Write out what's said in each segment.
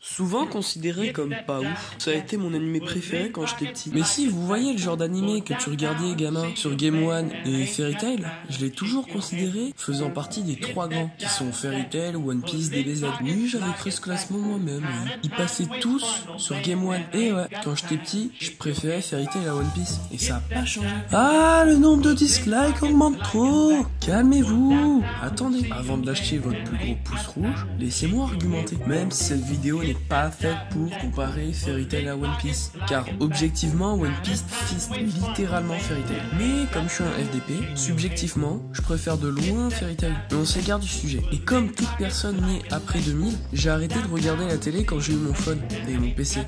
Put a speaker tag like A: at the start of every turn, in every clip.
A: Souvent considéré comme pas ouf, ça a été mon animé préféré quand j'étais petit. Mais si vous voyez le genre d'animé que tu regardais gamin sur Game One et Fairy Tail, je l'ai toujours considéré faisant partie des trois grands, qui sont Fairy Tail, One Piece, DBZ. Oui, j'avais pris ce classement moi-même, oui. Ils passaient tous sur Game One. Et ouais, quand j'étais petit, je préférais Fairy Tail à One Piece. Et ça a pas changé. Ah, le nombre de dislikes augmente trop. Calmez-vous. Attendez, avant de lâcher votre plus gros pouce rouge, laissez-moi argumenter. Même si cette vidéo n'est pas faite pour comparer Fairy Tail à One Piece, car objectivement One Piece fiste littéralement Fairy Tail. Mais comme je suis un FDP, subjectivement, je préfère de loin Fairy Tail. Mais on s'égare du sujet. Et comme toute personne née après 2000, j'ai arrêté de regarder la télé quand j'ai eu mon phone et mon PC.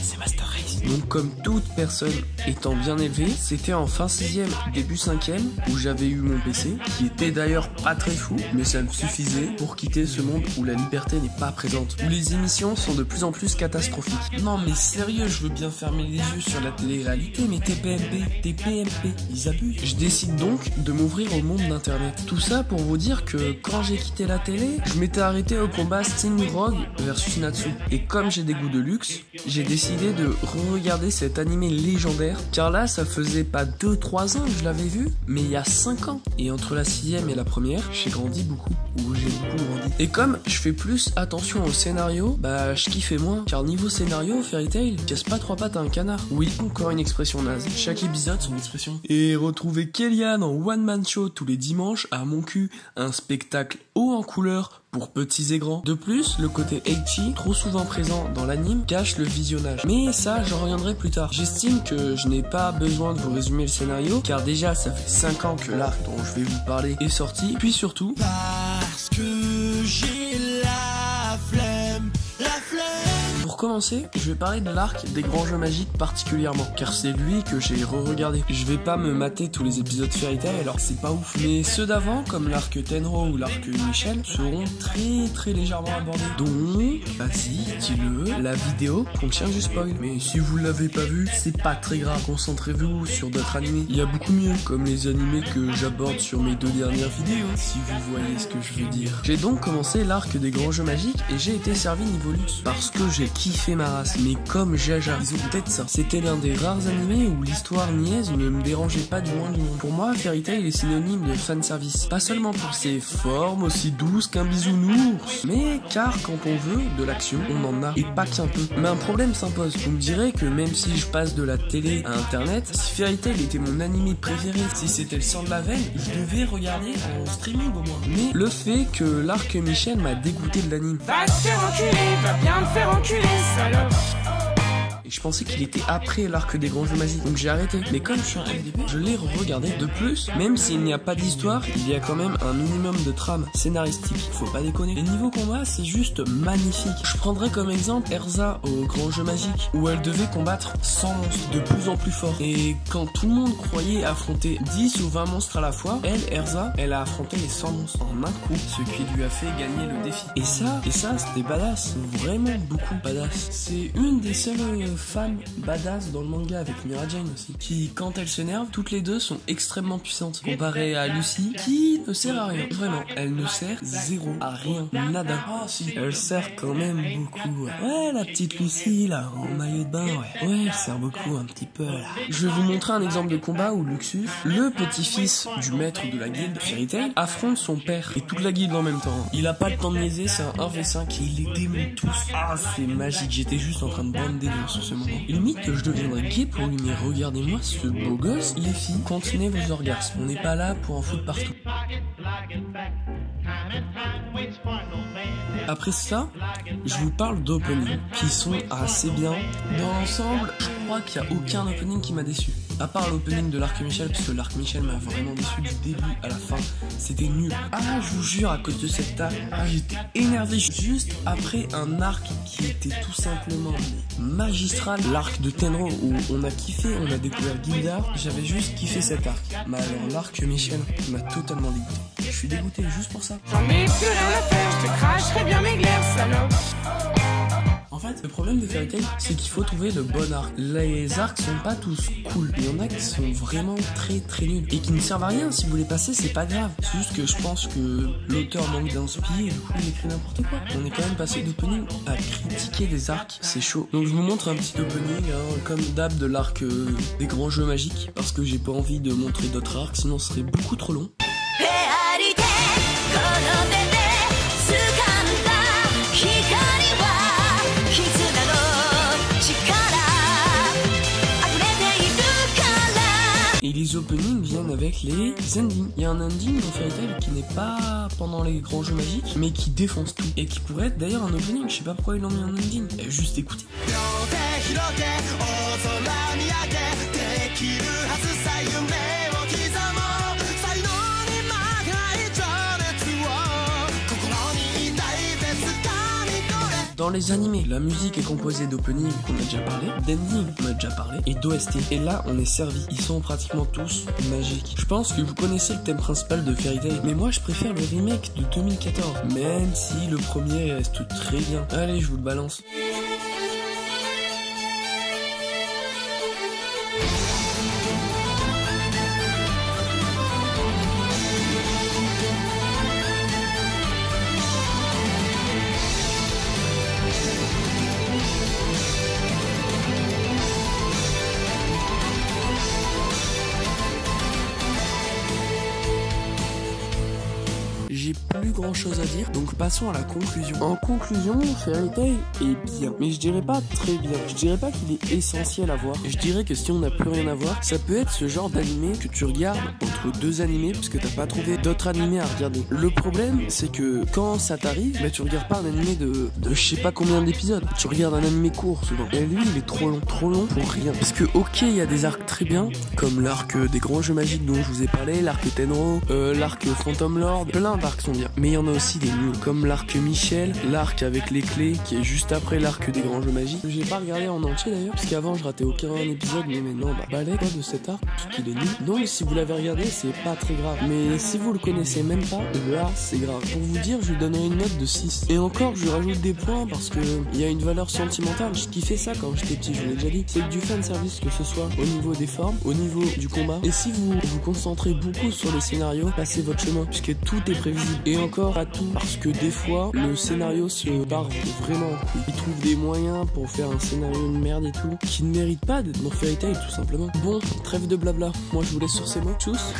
A: C'est Master Race. Donc comme toute personne étant bien élevée, c'était en fin 6ème, début 5ème, où j'avais eu mon PC, qui était d'ailleurs pas très fou, mais ça me suffisait pour quitter ce monde où la liberté n'est pas présente, où les émissions sont de plus en plus catastrophiques. Non mais sérieux, je veux bien fermer les yeux sur la télé-réalité, mais TPMP, ils abusent. Je décide donc de m'ouvrir au monde d'internet. Tout ça pour vous dire que quand j'ai quitté la télé, je m'étais arrêté au combat Sting Rogue versus Natsu. Et comme j'ai des goûts de luxe, j'ai décidé de re-regarder cet animé légendaire, car là ça faisait pas 2-3 ans que je l'avais vu, mais il y a 5 ans. Et entre la 6ème et la première, j'ai grandi beaucoup, ou j'ai beaucoup grandi. Et comme je fais plus attention au scénario, bah je kiffais moins, car niveau scénario, Fairy Tail casse pas 3 pattes à un canard. Oui, encore une expression naze, chaque épisode son expression. Et retrouver Kellyanne en one man show tous les dimanches à mon cul, un spectacle haut en couleur pour petits et grands. De plus, le côté ecchi, trop souvent présent dans l'anime, cache le visionnage. Mais ça, j'en reviendrai plus tard. J'estime que je n'ai pas besoin de vous résumer le scénario, car déjà, ça fait 5 ans que l'arc dont je vais vous parler est sorti. Puis surtout, parce que j'ai la flemme. Pour commencer, je vais parler de l'arc des grands jeux magiques particulièrement, car c'est lui que j'ai re-regardé. Je vais pas me mater tous les épisodes Fairy Tail, alors c'est pas ouf. Mais ceux d'avant, comme l'arc Tenro ou l'arc Michel, seront très légèrement abordés. Donc, vas-y, dis-le, la vidéo contient du spoil. Mais si vous l'avez pas vu, c'est pas très grave. Concentrez-vous sur d'autres animés. Il y a beaucoup mieux, comme les animés que j'aborde sur mes 2 dernières vidéos, si vous voyez ce que je veux dire. J'ai donc commencé l'arc des grands jeux magiques et j'ai été servi niveau luxe, parce que j'ai kiffé ma race, mais comme Jaja, ils ont peut-être ça. C'était l'un des rares animés où l'histoire niaise ne me dérangeait pas du moins du monde. Pour moi, Fairy Tail est synonyme de fanservice. Pas seulement pour ses formes aussi douces qu'un bisounours, mais car quand on veut de l'action, on en a, et pas qu'un peu. Mais un problème s'impose. Vous me direz que même si je passe de la télé à internet, si Fairy Tail était mon animé préféré, si c'était le sang de la veine, je devais regarder en streaming au moins. Mais le fait que l'arc Michel m'a dégoûté de l'anime.
B: Va te faire enculer, va bien te faire enculer, salope.
A: Et je pensais qu'il était après l'arc des grands jeux magiques, donc j'ai arrêté. Mais comme je suis un FDP, je l'ai regardé. De plus, même s'il n'y a pas d'histoire, il y a quand même un minimum de trame scénaristique, faut pas déconner. Les niveaux combat, c'est juste magnifique. Je prendrais comme exemple Erza au grand jeu magique, où elle devait combattre 100 monstres, de plus en plus forts. Et quand tout le monde croyait affronter 10 ou 20 monstres à la fois, Erza, elle a affronté les 100 monstres en un coup, ce qui lui a fait gagner le défi. Et ça, c'était badass, vraiment beaucoup badass. C'est une des seules femme badass dans le manga, avec Mira Jane aussi, qui quand elle s'énerve, toutes les deux sont extrêmement puissantes, comparée à Lucy qui ne sert à rien, vraiment, elle ne sert zéro à rien, nada. Oh si, elle sert quand même beaucoup. Ouais, la petite Lucy là, en maillot de bain, ouais, elle sert beaucoup un petit peu là. Je vais vous montrer un exemple de combat où Luxus, le petit-fils du maître de la guilde Fairy Tail, affronte son père et toute la guilde en même temps. Il a pas le temps de niaiser, c'est un 1v5 et il les démonte tous. Ah, c'est magique, j'étais juste en train de bander sur ce moment. Et limite que je deviendrais gay pour lui, mais regardez-moi ce beau gosse. Les filles, contenez vos orgasmes, on n'est pas là pour en foutre partout. Après ça, je vous parle d'openings qui sont assez bien. Dans l'ensemble, je crois qu'il n'y a aucun opening qui m'a déçu. À part l'opening de l'arc Michel, parce que l'arc Michel m'a vraiment déçu du début à la fin. C'était nul. Ah, je vous jure, à cause de cette table, j'étais énervé juste après un arc qui était tout simplement magistral. L'arc de Tenro où on a kiffé, on a découvert Gildar. J'avais juste kiffé cet arc. Mais alors l'arc Michel m'a totalement dégoûté. Je suis dégoûté juste pour ça.
B: J'en ai plus rien à faire, je te cracherai bien mes glaires, salope.
A: En fait, Le problème de Fairy Tail, c'est qu'il faut trouver le bon arc. Les arcs sont pas tous cool. Il y en a qui sont vraiment très très nuls et qui ne servent à rien. Si vous les passez, c'est pas grave. C'est juste que je pense que l'auteur manque d'inspi et du coup il écrit n'importe quoi. On est quand même passé d'opening à critiquer des arcs, c'est chaud. Donc je vous montre un petit opening, hein, comme d'hab de l'arc des grands jeux magiques, parce que j'ai pas envie de montrer d'autres arcs, sinon ce serait beaucoup trop long. Et les openings viennent avec les endings. Il y a un ending dans Fairy Tail qui n'est pas pendant les grands jeux magiques, mais qui défonce tout. Et qui pourrait être d'ailleurs un opening, je sais pas pourquoi ils l'ont mis en ending. Juste écoutez. Dans les animés, la musique est composée d'opening qu'on a déjà parlé, d'ending qu'on a déjà parlé, et d'OST. Et là, on est servi. Ils sont pratiquement tous magiques. Je pense que vous connaissez le thème principal de Fairy Tail, mais moi je préfère le remake de 2014, même si le premier reste très bien. Allez, je vous le balance. J'ai plus grand chose à dire, donc passons à la conclusion. En conclusion, Fairy Tail est bien, mais je dirais pas très bien. Je dirais pas qu'il est essentiel à voir. Je dirais que si on n'a plus rien à voir, ça peut être ce genre d'animé que tu regardes entre deux animés parce que t'as pas trouvé d'autres animés à regarder. Le problème, c'est que quand ça t'arrive, bah, tu regardes pas un animé de je sais pas combien d'épisodes. Tu regardes un animé court souvent. Et lui, il est trop long pour rien. Parce que ok, il y a des arcs très bien, comme l'arc des grands jeux magiques dont je vous ai parlé, l'arc Tenro, l'arc Phantom Lord, plein d'arcs sont bien. Mais il y en a aussi des nuls, comme l'arc Michel, l'arc avec les clés, qui est juste après l'arc des grands jeux magiques. J'ai pas regardé en entier d'ailleurs, parce qu'avant je ratais aucun épisode, mais maintenant balai quoi de cet arc, parce qu'il est nul. Donc si vous l'avez regardé, c'est pas très grave. Mais si vous le connaissez même pas, là c'est grave. Pour vous dire, je lui donnerai une note de 6. Et encore, je lui rajoute des points parce que il y a une valeur sentimentale. Je kiffais ça quand j'étais petit, je vous l'ai déjà dit. C'est du fan service, que ce soit au niveau des formes, au niveau du combat. Et si vous vous concentrez beaucoup sur les scénarios, passez votre chemin, puisque tout est prévisible. Et encore pas tout, parce que des fois le scénario se barre vraiment en couille. Ils trouvent des moyens pour faire un scénario de merde et tout, qui ne mérite pas d'être dans Fairy Tail tout simplement. Bon, trêve de blabla, moi je vous laisse sur ces mots. Tchuss.